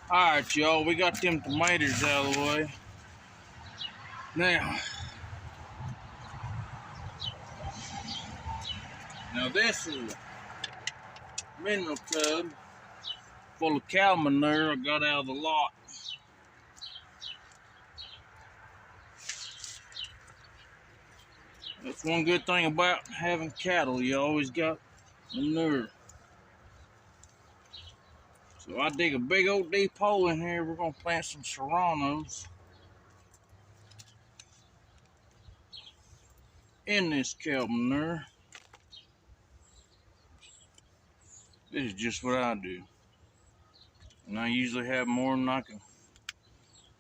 Alright, y'all, we got them tomatoes out of the way. Now this is a mineral tub full of cow manure I got out of the lot. That's one good thing about having cattle, you always got manure. So I dig a big old deep hole in here. We're gonna plant some serranos in this cow manure. This is just what I do. And I usually have more than I can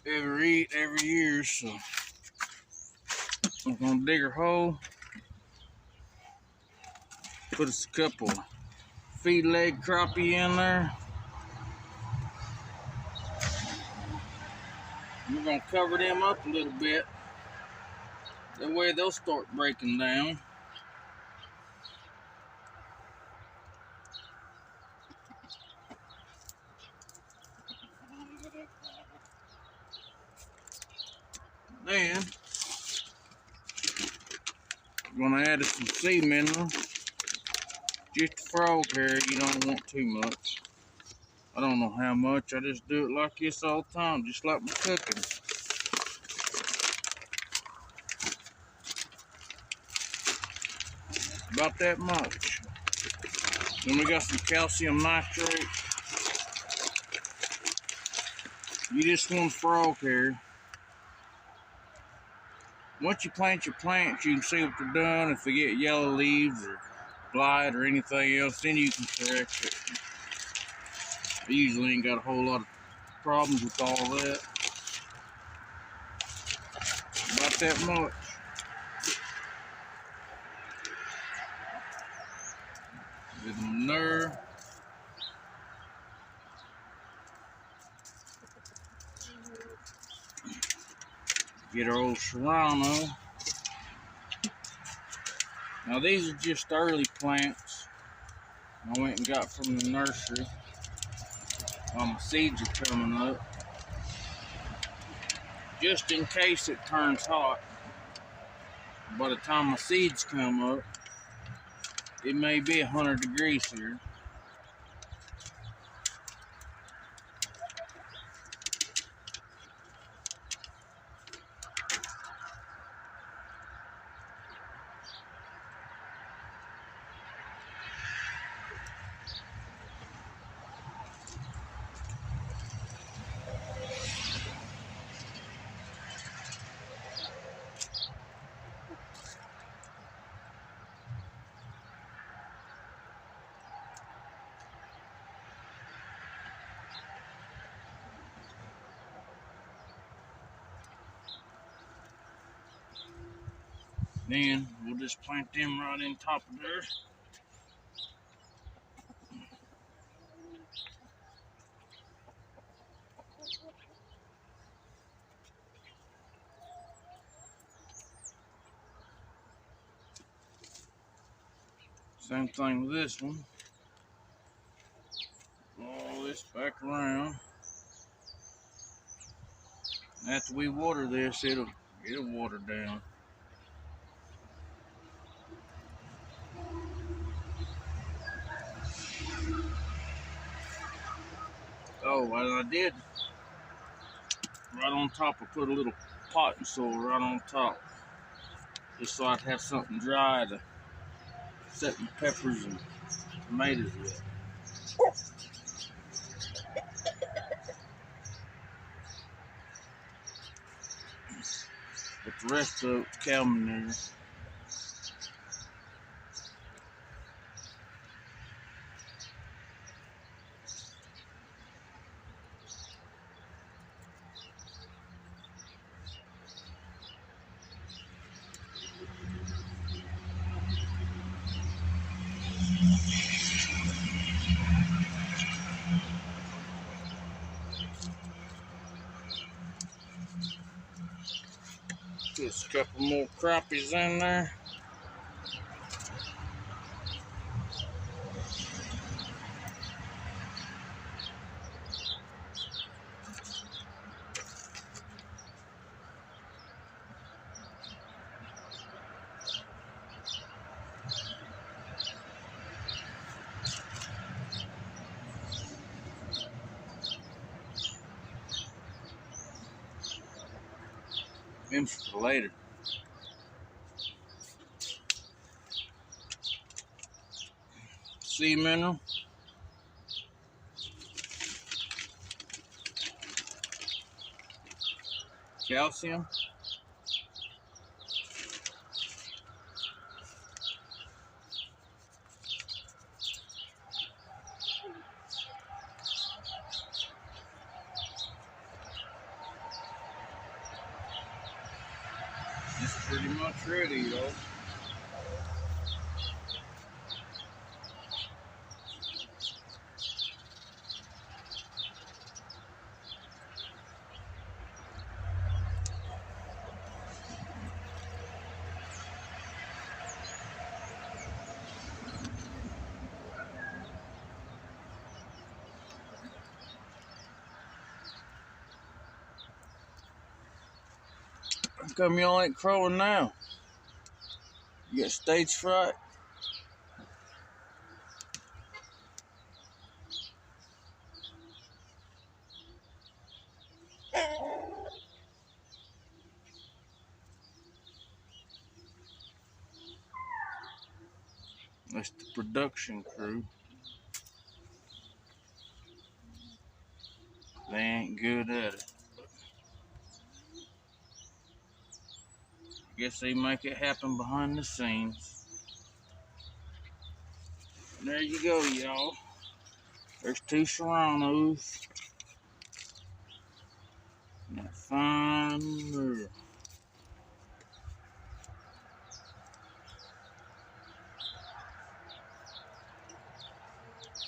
ever eat every year, so I'm gonna dig a hole, put us a couple feed leg crappie in there. We're gonna cover them up a little bit. That way they'll start breaking down. Then we're gonna add some seed mineral. Just frog hair, you don't want too much. I don't know how much, I just do it like this all the time, just like my cooking. About that much. Then we got some calcium nitrate. You just want frog hair. Once you plant your plants, you can see what they're doing. If they get yellow leaves or blight or anything else, then you can correct it. I usually ain't got a whole lot of problems with all that. About that much. With manure. Get our old serrano. Now these are just early plants I went and got from the nursery. My seeds are coming up. Just in case it turns hot. By the time my seeds come up, it may be 100 degrees here. Then we'll just plant them right in top of there. Same thing with this one. All this back around. After we water this, it'll water down. Oh, and I did right on top. I put a little potting soil right on top, just so I'd have something dry to set my peppers and tomatoes with. But the rest of it's cow manure. Just a couple more crappies in there. Them for later. Sea mineral. Calcium. It's pretty much ready, though. How come y'all ain't crowing now? You got stage fright? That's the production crew. They ain't good at it. Guess they make it happen behind the scenes. And there you go, y'all. There's 2 Serranos. And that fine mirror.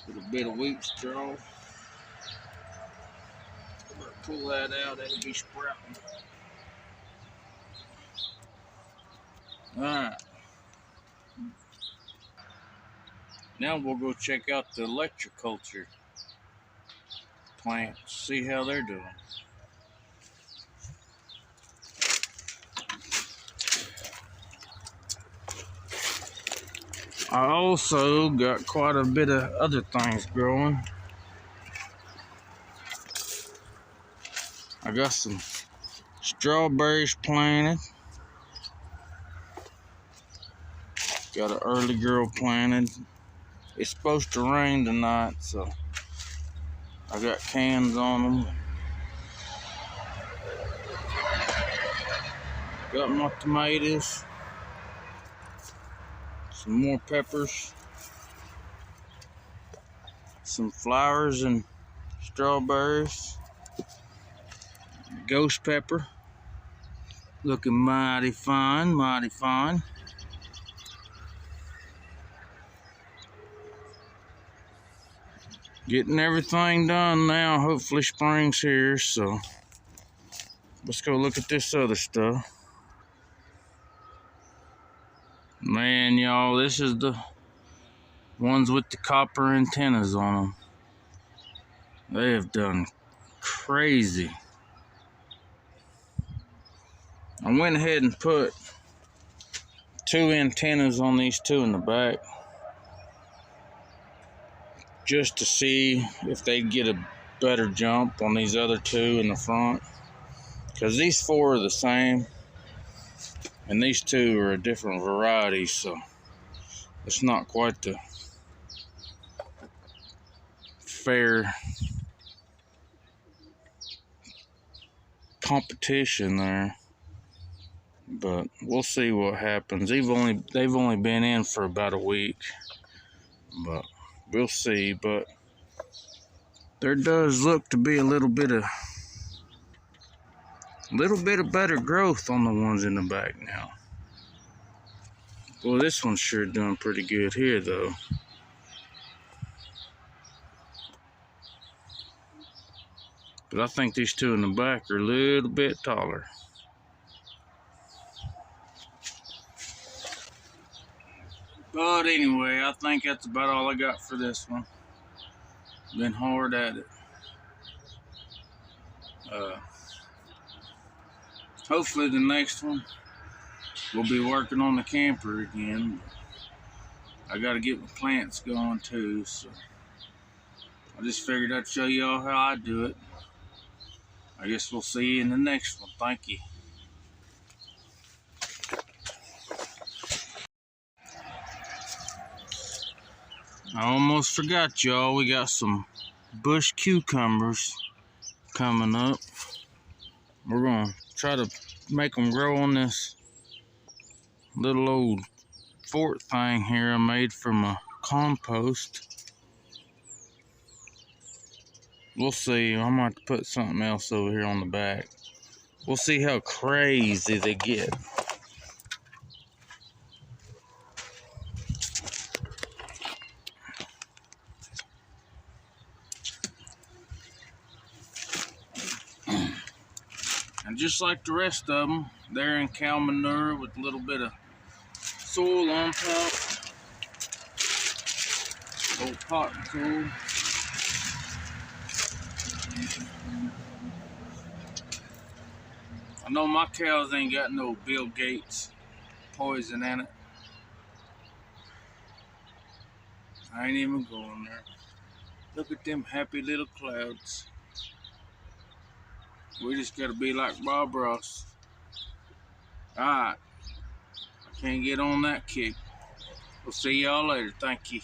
With a bit of wheat straw. Pull that out, that'll be sprouting. Alright. Now we'll go check out the electroculture plants, see how they're doing. I also got quite a bit of other things growing. I got some strawberries planted. Got an early girl planted. It's supposed to rain tonight, so I got cans on them. Got my tomatoes. Some more peppers. Some flowers and strawberries. Ghost pepper. Looking mighty fine, mighty fine. Getting everything done now. Hopefully spring's here, so let's go look at this other stuff. Man, y'all, this is the ones with the copper antennas on them. They have done crazy. I went ahead and put 2 antennas on these 2 in the back, just to see if they'd get a better jump on these other 2 in the front. Because these 4 are the same, and these 2 are a different variety, so it's not quite the fair competition there. But we'll see what happens. They've only been in for about a week, but we'll see. But there does look to be a little bit of better growth on the ones in the back now. Well, this one's sure doing pretty good here, though. But I think these 2 in the back are a little bit taller. But anyway, I think that's about all I got for this one. Been hard at it. Hopefully the next one we'll be working on the camper again. I gotta get my plants going too, so I just figured I'd show y'all how I do it. I guess we'll see you in the next one. Thank you. I almost forgot, y'all. We got some bush cucumbers coming up. We're gonna try to make them grow on this little old fort thing here I made from a compost. We'll see. I might have to put something else over here on the back. We'll see how crazy they get. And just like the rest of them, they're in cow manure with a little bit of soil on top. Old potting tool. I know my cows ain't got no Bill Gates poison in it. I ain't even going there. Look at them happy little clouds. We just gotta be like Bob Ross. Alright, I can't get on that kick. We'll see y'all later. Thank you.